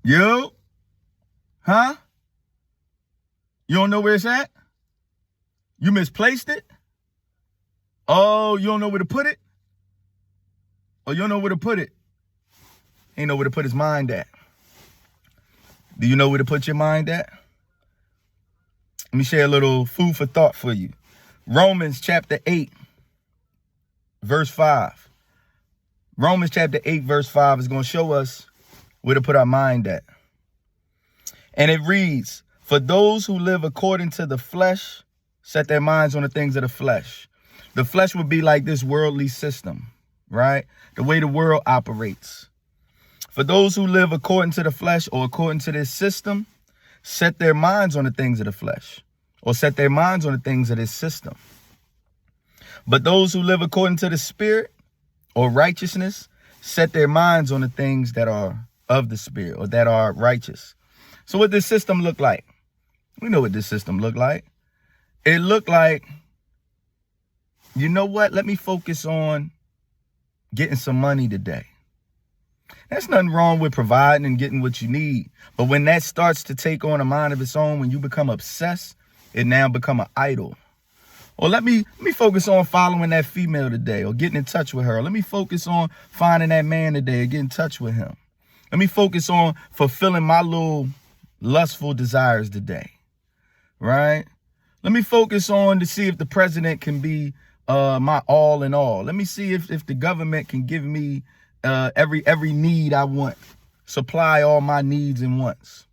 You? Huh? You don't know where it's at? You misplaced it? Oh, you don't know where to put it? Oh, you don't know where to put it? Ain't know where to put his mind at. Do you know where to put your mind at? Let me share a little food for thought for you. Romans chapter 8, verse 5. Romans chapter 8, verse 5 is going to show us where to put our mind at. And it reads, for those who live according to the flesh, set their minds on the things of the flesh. The flesh would be like this worldly system, right? The way the world operates. For those who live according to the flesh or according to this system, set their minds on the things of the flesh or set their minds on the things of this system. But those who live according to the spirit or righteousness, set their minds on the things that are of the spirit or that are righteous. So what this system look like? We know what this system look like. It looked like, you know what? Let me focus on getting some money today. There's nothing wrong with providing and getting what you need. But when that starts to take on a mind of its own, when you become obsessed, it now become an idol. Or let me focus on following that female today or getting in touch with her. Let me focus on finding that man today and getting in touch with him. Let me focus on fulfilling my little lustful desires today, right? Let me focus on to see if the president can be my all in all. Let me see if the government can give me every need I want, supply all my needs and wants,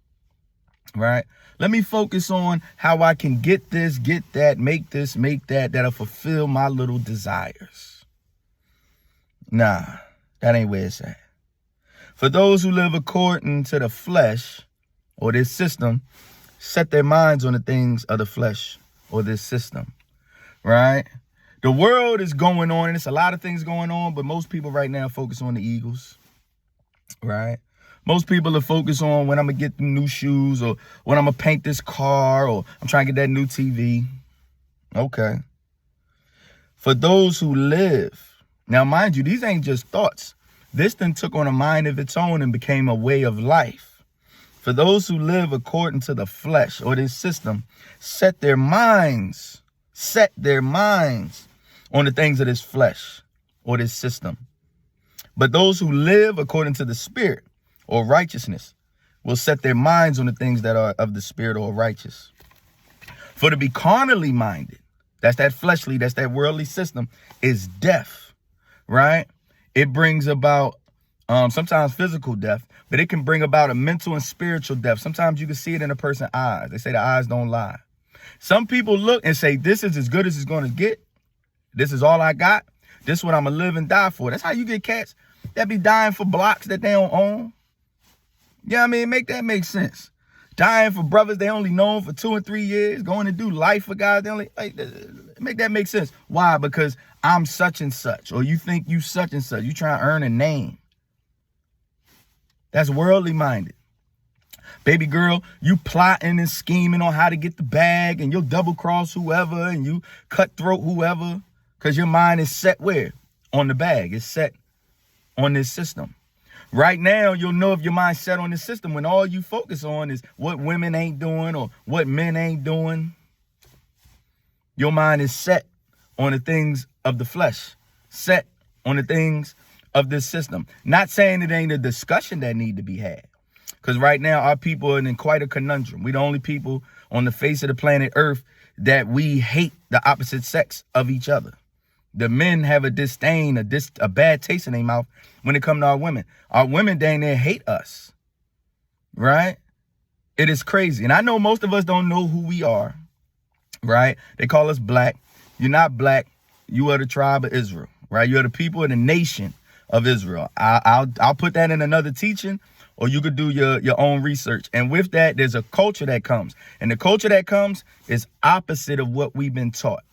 right? Let me focus on how I can get this, get that, make this, make that, that'll fulfill my little desires. Nah, that ain't where it's at. For those who live according to the flesh or this system, set their minds on the things of the flesh or this system, right? The world is going on, and it's a lot of things going on, but most people right now focus on the Eagles, right? Most people are focused on when I'm going to get the new shoes or when I'm going to paint this car or I'm trying to get that new TV. Okay. For those who live, now mind you, these ain't just thoughts. This then took on a mind of its own and became a way of life. For those who live according to the flesh or this system, set their minds on the things of this flesh or this system. But those who live according to the spirit or righteousness will set their minds on the things that are of the spirit or righteous. For to be carnally minded, that's that fleshly, that's that worldly system, is death, right? It brings about sometimes physical death, but it can bring about a mental and spiritual death. Sometimes you can see it in a person's eyes. They say the eyes don't lie. Some people look and say, this is as good as it's going to get. This is all I got. This is what I'm going to live and die for. That's how you get cats that be dying for blocks that they don't own. Yeah, I mean, make that make sense. Dying for brothers they only known for 2 or 3 years, going to do life for guys they only make that make sense. Why? Because I'm such and such, or you think you such and such. You trying to earn a name. That's worldly minded. Baby girl, you plotting and scheming on how to get the bag, and you'll double cross whoever and you cutthroat whoever, because your mind is set where? On the bag. It's set on this system. Right now, you'll know if your mind's set on this system when all you focus on is what women ain't doing or what men ain't doing. Your mind is set on the things of the flesh, set on the things of this system. Not saying it ain't a discussion that need to be had. Because right now, our people are in quite a conundrum. We're the only people on the face of the planet Earth that we hate the opposite sex of each other. The men have a disdain, a bad taste in their mouth when it comes to our women. Our women dang near hate us, right? It is crazy. And I know most of us don't know who we are, right? They call us black. You're not black. You are the tribe of Israel, right? You're the people of the nation of Israel. I'll put that in another teaching, or you could do your own research. And with that, there's a culture that comes. And the culture that comes is opposite of what we've been taught.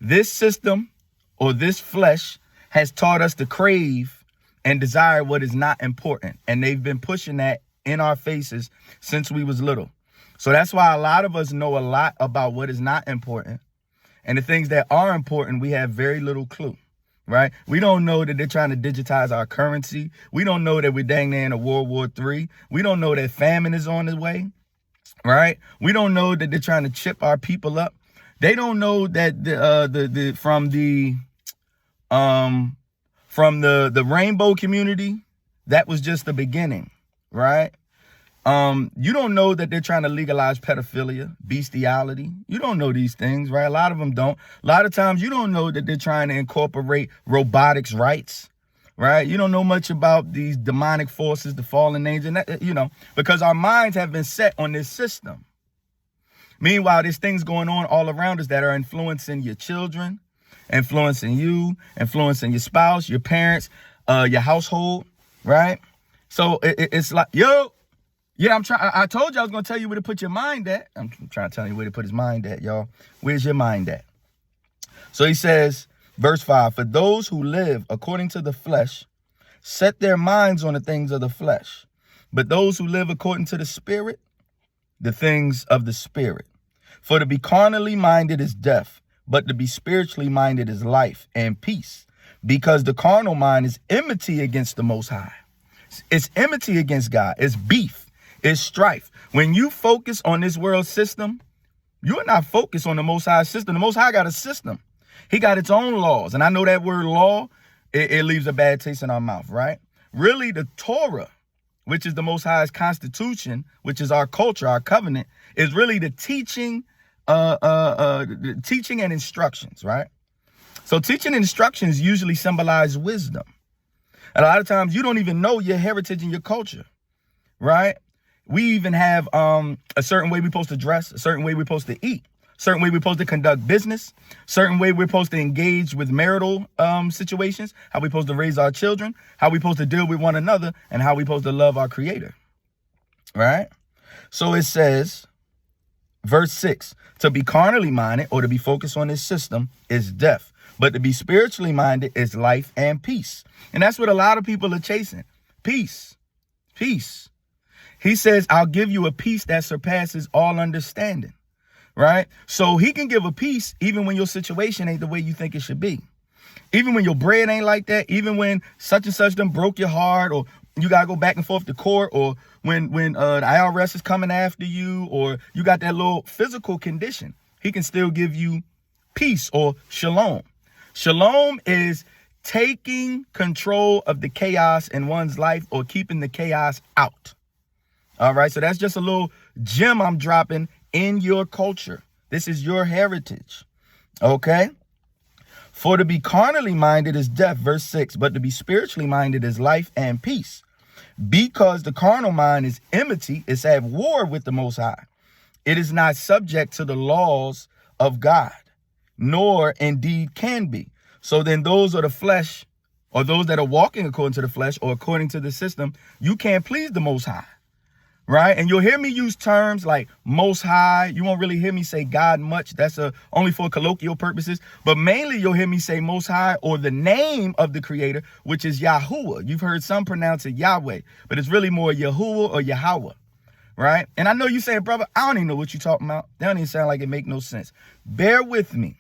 This system or this flesh has taught us to crave and desire what is not important. And they've been pushing that in our faces since we was little. So that's why a lot of us know a lot about what is not important. And the things that are important, we have very little clue. right? We don't know that they're trying to digitize our currency. We don't know that we're dang near in a World War III. We don't know that famine is on the way, right? We don't know that they're trying to chip our people up. They don't know that from the rainbow community, that was just the beginning, right? You don't know that they're trying to legalize pedophilia, bestiality. You don't know these things, right? A lot of them don't. A lot of times you don't know that they're trying to incorporate robotics rights, right? You don't know much about these demonic forces, the fallen angels, and that, because our minds have been set on this system. Meanwhile, there's things going on all around us that are influencing your children, influencing you, influencing your spouse, your parents, your household, right? So it's like, yeah, I told you I was going to tell you where to put your mind at. I'm trying to tell you where to put his mind at, y'all. Where's your mind at? So he says, verse 5, for those who live according to the flesh set their minds on the things of the flesh. But those who live according to the Spirit, the things of the Spirit. For to be carnally minded is death, but to be spiritually minded is life and peace. Because the carnal mind is enmity against the Most High. It's enmity against God. It's beef. It's strife. When you focus on this world system, you're not focused on the Most High system. The Most High got a system. He got its own laws. And I know that word law, it leaves a bad taste in our mouth, right? Really, the Torah, which is the Most High's constitution, which is our culture, our covenant, is really the teaching and instructions, right? So teaching and instructions usually symbolize wisdom. And a lot of times you don't even know your heritage and your culture, right? We even have a certain way we're supposed to dress, a certain way we're supposed to eat, a certain way we're supposed to conduct business, a certain way we're supposed to engage with marital situations, how we're supposed to raise our children, how we're supposed to deal with one another, and how we're supposed to love our Creator, right? So it says, verse 6, to be carnally minded or to be focused on this system is death, but to be spiritually minded is life and peace. And that's what a lot of people are chasing. Peace. Peace. He says, I'll give you a peace that surpasses all understanding, right? So he can give a peace even when your situation ain't the way you think it should be. Even when your bread ain't like that, even when such and such done broke your heart, or you got to go back and forth to court, or when the IRS is coming after you, or you got that little physical condition, he can still give you peace or shalom. Shalom is taking control of the chaos in one's life or keeping the chaos out. All right, so that's just a little gem I'm dropping in your culture. This is your heritage, okay? For to be carnally minded is death, verse 6, but to be spiritually minded is life and peace. Because the carnal mind is enmity, it's at war with the Most High. It is not subject to the laws of God, nor indeed can be. So then those of the flesh, or those that are walking according to the flesh or according to the system, you can't please the Most High. Right? And you'll hear me use terms like Most High. You won't really hear me say God much. That's only for colloquial purposes. But mainly you'll hear me say Most High, or the name of the Creator, which is Yahuwah. You've heard some pronounce it Yahweh, but it's really more Yahuwah or Yahweh. Right? And I know you saying, brother, I don't even know what you're talking about. That don't even sound like it make no sense. Bear with me.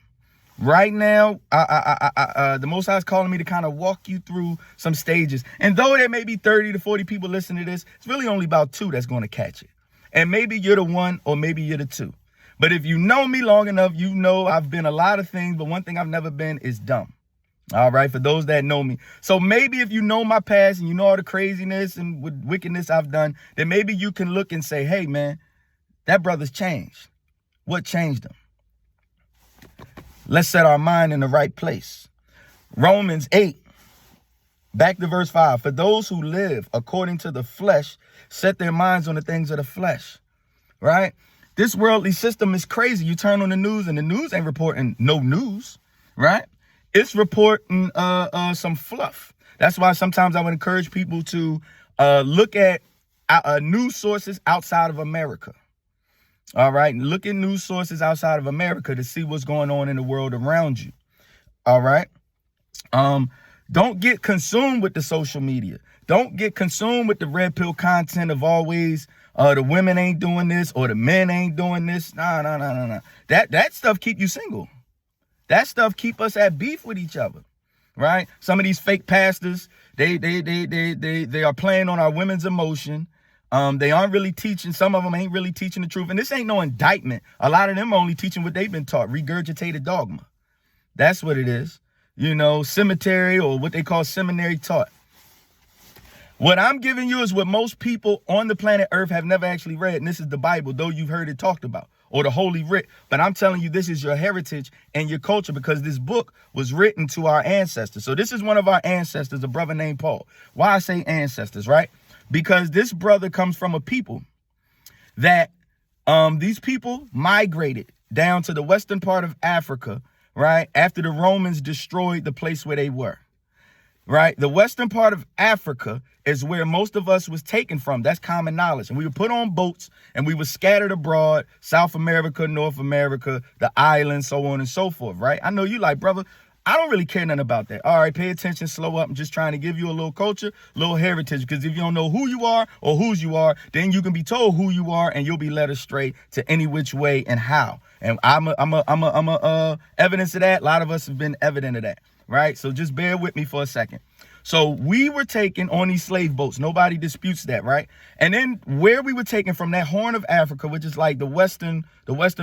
Right now, the Most High is calling me to kind of walk you through some stages. And though there may be 30 to 40 people listening to this, it's really only about 2 that's going to catch it. And maybe you're the 1 or maybe you're the 2. But if you know me long enough, you know I've been a lot of things, but one thing I've never been is dumb. All right, for those that know me. So maybe if you know my past and you know all the craziness and wickedness I've done, then maybe you can look and say, hey, man, that brother's changed. What changed him? Let's set our mind in the right place. Romans 8, back to verse 5. For those who live according to the flesh set their minds on the things of the flesh, right? This worldly system is crazy. You turn on the news and the news ain't reporting no news, right? It's reporting some fluff. That's why sometimes I would encourage people to look at news sources outside of America. All right. Look at news sources outside of America to see what's going on in the world around you. All right. Don't get consumed with the social media. Don't get consumed with the red pill content of always the women ain't doing this or the men ain't doing this. No. That stuff keep you single. That stuff keep us at beef with each other. right? Some of these fake pastors, they are playing on our women's emotion. They aren't really teaching. Some of them ain't really teaching the truth. And this ain't no indictment. A lot of them are only teaching what they've been taught, regurgitated dogma. That's what it is. You know, cemetery, or what they call seminary taught. What I'm giving you is what most people on the planet Earth have never actually read. And this is the Bible, though you've heard it talked about, or the Holy Writ. But I'm telling you, this is your heritage and your culture, because this book was written to our ancestors. So this is one of our ancestors, a brother named Paul. Why I say ancestors, right? Because this brother comes from a people that these people migrated down to the western part of Africa, right? After the Romans destroyed the place where they were, right? The western part of Africa is where most of us was taken from. That's common knowledge. And we were put on boats and we were scattered abroad, South America, North America, the islands, so on and so forth, right? I know you like, brother, I don't really care nothing about that. All right, pay attention, slow up. I'm just trying to give you a little culture, a little heritage, because if you don't know who you are or whose you are, then you can be told who you are and you'll be led astray to any which way and how. And I'm a evidence of that. A lot of us have been evident of that, right? So just bear with me for a second. So we were taken on these slave boats. Nobody disputes that, right? And then where we were taken from, that Horn of Africa, which is like the western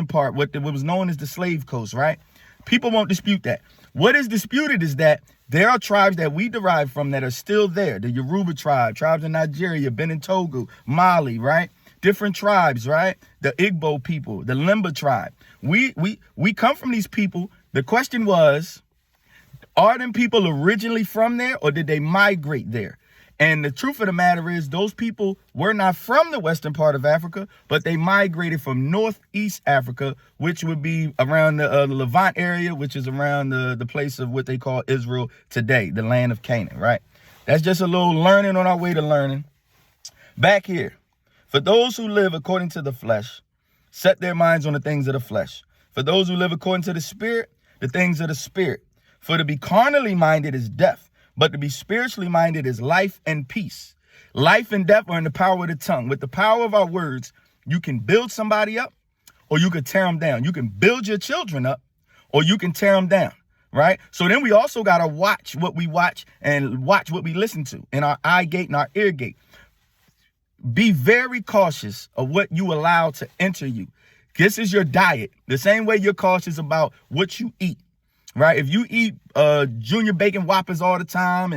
part, what was known as the slave coast, right? People won't dispute that. What is disputed is that there are tribes that we derive from that are still there. The Yoruba tribe, tribes in Nigeria, Benin Togo, Mali, right? Different tribes, right? The Igbo people, the Limba tribe. We come from these people. The question was, are them people originally from there, or did they migrate there? And the truth of the matter is, those people were not from the western part of Africa, but they migrated from northeast Africa, which would be around the Levant area, which is around the place of what they call Israel today, the land of Canaan, right? That's just a little learning on our way to learning. Back here, for those who live according to the flesh, set their minds on the things of the flesh. For those who live according to the spirit, the things of the spirit. For to be carnally minded is death, but to be spiritually minded is life and peace. Life and death are in the power of the tongue. With the power of our words, you can build somebody up, or you can tear them down. You can build your children up, or you can tear them down, right? So then we also got to watch what we watch and watch what we listen to in our eye gate and our ear gate. Be very cautious of what you allow to enter you. This is your diet. The same way you're cautious about what you eat. Right? If you eat Junior Bacon Whoppers all the time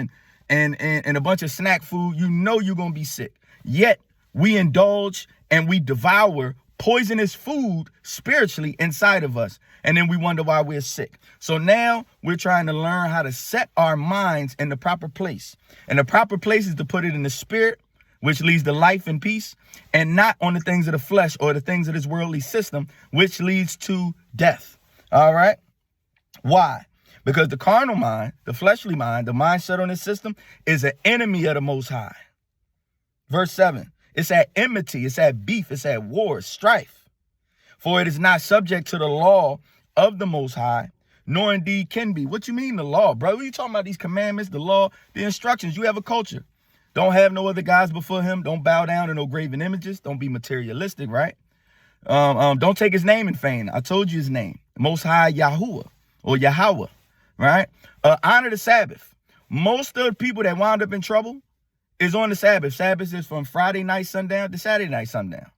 and a bunch of snack food, you know you're going to be sick. Yet we indulge and we devour poisonous food spiritually inside of us. And then we wonder why we're sick. So now we're trying to learn how to set our minds in the proper place. And the proper place is to put it in the spirit, which leads to life and peace, and not on the things of the flesh or the things of this worldly system, which leads to death. All right? Why? Because the carnal mind, the fleshly mind, the mindset on this system is an enemy of the Most High. Verse 7, it's at enmity, it's at beef, it's at war, strife. For it is not subject to the law of the Most High, nor indeed can be. What you mean the law, bro? What are you talking about? These commandments, the law, the instructions. You have a culture. Don't have no other gods before him. Don't bow down to no graven images. Don't be materialistic, right? Don't take his name in vain. I told you his name, Most High Yahuwah. Or Yahweh, right? Honor the Sabbath. Most of the people that wound up in trouble is on the Sabbath. Sabbath is from Friday night sundown to Saturday night sundown.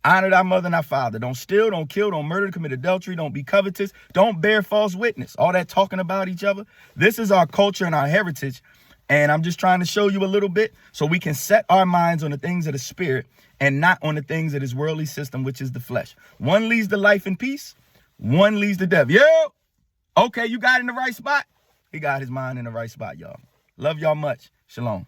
Honor thy mother and thy father. Don't steal, don't kill, don't murder, commit adultery, don't be covetous, don't bear false witness. All that talking about each other. This is our culture and our heritage. And I'm just trying to show you a little bit so we can set our minds on the things of the spirit and not on the things of this worldly system, which is the flesh. One leads to life and peace. One leads to death. Yo, okay, you got in the right spot. He got his mind in the right spot, y'all. Love y'all much. Shalom.